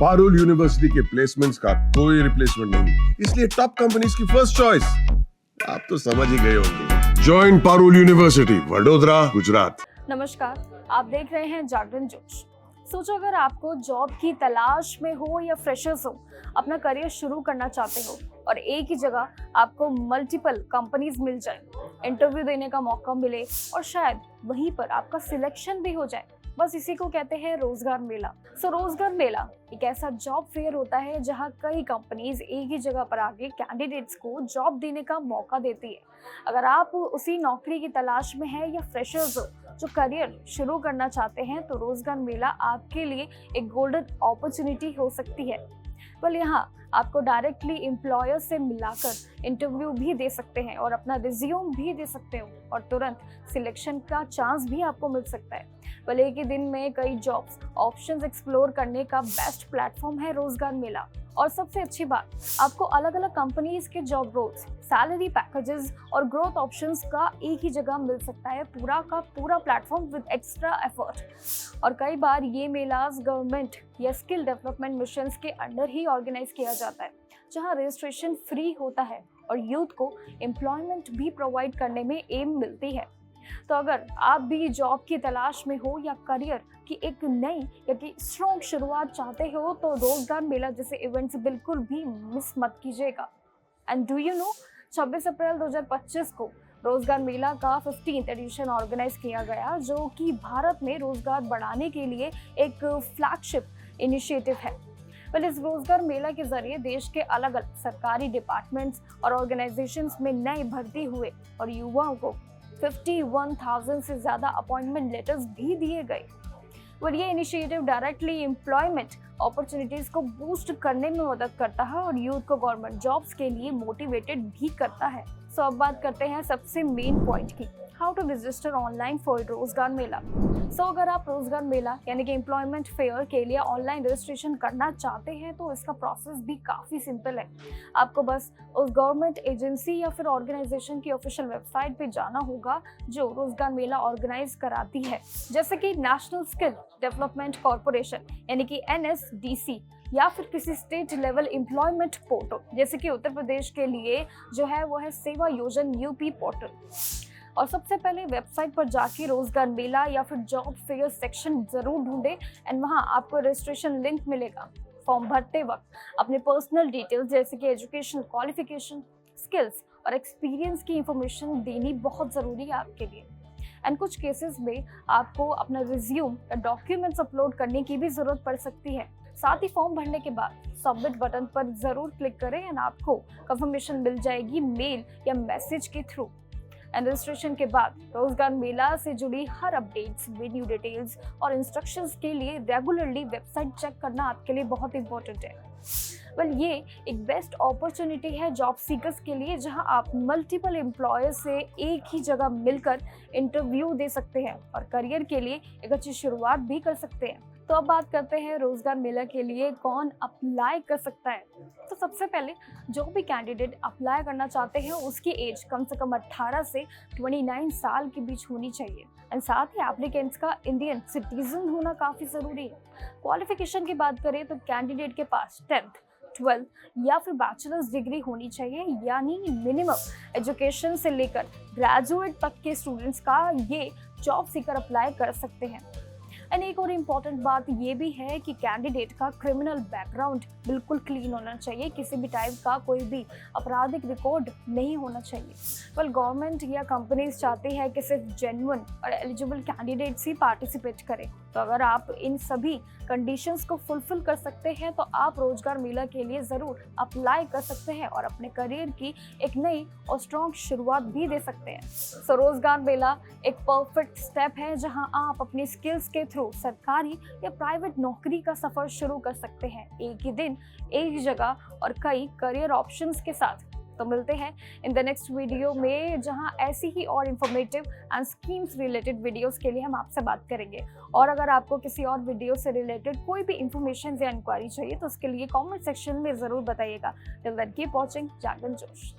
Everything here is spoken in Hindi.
पारुल यूनिवर्सिटी के प्लेसमेंट्स का कोई रिप्लेसमेंट नहीं, इसलिए टॉप कंपनीज की फर्स्ट चॉइस। आप तो समझ ही गए होंगे। Join Parul university, Vadodara, Gujarat. नमस्कार, आप देख रहे हैं जागरण जोश। सोचो अगर आपको जॉब की तलाश में हो या फ्रेशर्स हो, अपना करियर शुरू करना चाहते हो और एक ही जगह आपको मल्टीपल कंपनीज मिल जाए, इंटरव्यू देने का मौका मिले और शायद वहीं पर आपका सिलेक्शन भी हो जाए, बस इसी को कहते हैं रोजगार मेला। रोजगार मेला एक ऐसा जॉब फेयर होता है जहां कई कंपनीज एक ही जगह पर आके कैंडिडेट्स को जॉब देने का मौका देती है। अगर आप उसी नौकरी की तलाश में है या फ्रेशर्स हो जो करियर शुरू करना चाहते हैं, तो रोजगार मेला आपके लिए एक गोल्डन अपॉर्चुनिटी हो सकती है। यहाँ आपको डायरेक्टली एम्प्लॉयर से मिलाकर इंटरव्यू भी दे सकते हैं और अपना रिज्यूम भी दे सकते हो और तुरंत सिलेक्शन का चांस भी आपको मिल सकता है। एक ही दिन में कई जॉब्स ऑप्शंस एक्सप्लोर करने का बेस्ट प्लेटफॉर्म है रोजगार मेला। और सबसे अच्छी बात, आपको अलग अलग कंपनीज के जॉब रोल्स, सैलरी पैकेजेस और ग्रोथ ऑप्शंस का एक ही जगह मिल सकता है, पूरा का पूरा प्लेटफॉर्म विद एक्स्ट्रा एफर्ट। और कई बार ये मेलास गवर्नमेंट या स्किल डेवलपमेंट मिशंस के अंडर ही ऑर्गेनाइज किया जाता है, जहां रजिस्ट्रेशन फ्री होता है और यूथ को एम्प्लॉयमेंट भी प्रोवाइड करने में एम मिलती है। तो अगर आप भी जॉब की तलाश में हो या करियर की एक नई या कि स्ट्रॉन्ग शुरुआत चाहते हो, तो रोजगार मेला जैसे इवेंट्स बिल्कुल भी मिस मत कीजिएगा। एंड डू यू नो, 26 अप्रैल 2025 को रोजगार मेला का 15th एडिशन ऑर्गेनाइज किया गया, जो कि भारत में रोजगार बढ़ाने के लिए एक फ्लैगशिप इनिशिएटिव है। इस रोजगार मेला के जरिए देश के अलग अलग सरकारी डिपार्टमेंट्स और ऑर्गेनाइजेशंस में नए भर्ती हुए और युवाओं को 51,000 से ज्यादा अपॉइंटमेंट लेटर्स भी दिए गए। और ये इनिशिएटिव डायरेक्टली एम्प्लॉयमेंट अपॉर्चुनिटीज को बूस्ट करने में मदद करता है और यूथ को गवर्नमेंट जॉब्स के लिए मोटिवेटेड भी करता है। अब बात करते हैं सबसे मेन पॉइंट की, how to register online for Rozgar Mela. अगर आप रोजगार मेला यानी कि एम्प्लॉयमेंट फेयर के लिए ऑनलाइन रजिस्ट्रेशन करना चाहते हैं, तो इसका प्रोसेस भी काफी सिंपल है। आपको बस उस गवर्नमेंट एजेंसी या फिर ऑर्गेनाइजेशन की ऑफिशियल वेबसाइट पे जाना होगा जो रोजगार मेला ऑर्गेनाइज कराती है, जैसे कि नेशनल स्किल डेवलपमेंट कॉर्पोरेशन यानी कि NSDC, या फिर किसी स्टेट लेवल एम्प्लॉयमेंट पोर्टल, जैसे कि उत्तर प्रदेश के लिए जो है वो है सेवा योजन UP पोर्टल। और सबसे पहले वेबसाइट पर जाके रोजगार मेला या फिर जॉब फेयर सेक्शन जरूर ढूंढें एंड वहां आपको रजिस्ट्रेशन लिंक मिलेगा। फॉर्म भरते वक्त अपने पर्सनल डिटेल्स जैसे कि एजुकेशन क्वालिफिकेशन, स्किल्स और एक्सपीरियंस की इंफॉर्मेशन देनी बहुत जरूरी है आपके लिए। एंड कुछ केसेस में आपको अपना रिज्यूम या डॉक्यूमेंट्स अपलोड करने की भी जरूरत पड़ सकती है। साथ ही फॉर्म भरने के बाद सबमिट बटन पर जरूर क्लिक करें एंड आपको कंफर्मेशन मिल जाएगी मेल या मैसेज के थ्रू। एंड रजिस्ट्रेशन के बाद रोजगार मेला से जुड़ी हर अपडेट्स, वीडियो डिटेल्स और इंस्ट्रक्शंस के लिए रेगुलरली वेबसाइट चेक करना आपके लिए बहुत इंपॉर्टेंट है। ये एक बेस्ट अपॉर्चुनिटी है जॉब सीकर्स के लिए, जहां आप मल्टीपल एम्प्लॉयर से एक ही जगह मिलकर इंटरव्यू दे सकते हैं और करियर के लिए एक अच्छी शुरुआत भी कर सकते हैं। तो अब बात करते हैं रोजगार मेला के लिए कौन अप्लाई कर सकता है। तो सबसे पहले जो भी कैंडिडेट अप्लाई करना चाहते हैं उसकी एज कम से कम 18 से 29 साल के बीच होनी चाहिए एंड साथ ही एप्लीकेंट्स का इंडियन सिटीजन होना काफ़ी ज़रूरी है। क्वालिफिकेशन की बात करें तो कैंडिडेट के पास 10th, 12th या फिर बैचलर्स डिग्री होनी चाहिए, यानी मिनिमम एजुकेशन से लेकर ग्रेजुएट तक के स्टूडेंट्स का ये जॉब सीकर अप्लाई कर सकते हैं। एंड एक और इम्पॉर्टेंट बात ये भी है कि कैंडिडेट का क्रिमिनल बैकग्राउंड बिल्कुल क्लीन होना चाहिए, किसी भी टाइप का कोई भी आपराधिक रिकॉर्ड नहीं होना चाहिए। गवर्नमेंट या कंपनीज चाहती है कि सिर्फ जेन्युइन और एलिजिबल कैंडिडेट्स ही पार्टिसिपेट करें। तो अगर आप इन सभी कंडीशंस को फुलफिल कर सकते हैं तो आप रोजगार मेला के लिए ज़रूर अप्लाई कर सकते हैं और अपने करियर की एक नई और स्ट्रॉन्ग शुरुआत भी दे सकते हैं। रोजगार मेला एक परफेक्ट स्टेप है जहां आप अपनी स्किल्स के थ्रू सरकारी या प्राइवेट नौकरी का सफर शुरू कर सकते हैं, एक ही दिन, एक ही जगह और कई करियर ऑप्शंस के साथ। तो मिलते हैं इन द नेक्स्ट वीडियो में, जहां ऐसी ही और informative and schemes related videos के लिए हम आपसे बात करेंगे। और अगर आपको किसी और वीडियो से रिलेटेड कोई भी इंफॉर्मेशन या इंक्वायरी चाहिए तो उसके लिए कमेंट सेक्शन में ज़रूर बताइएगा। टिल देन कीप वॉचिंग जागरण जोश।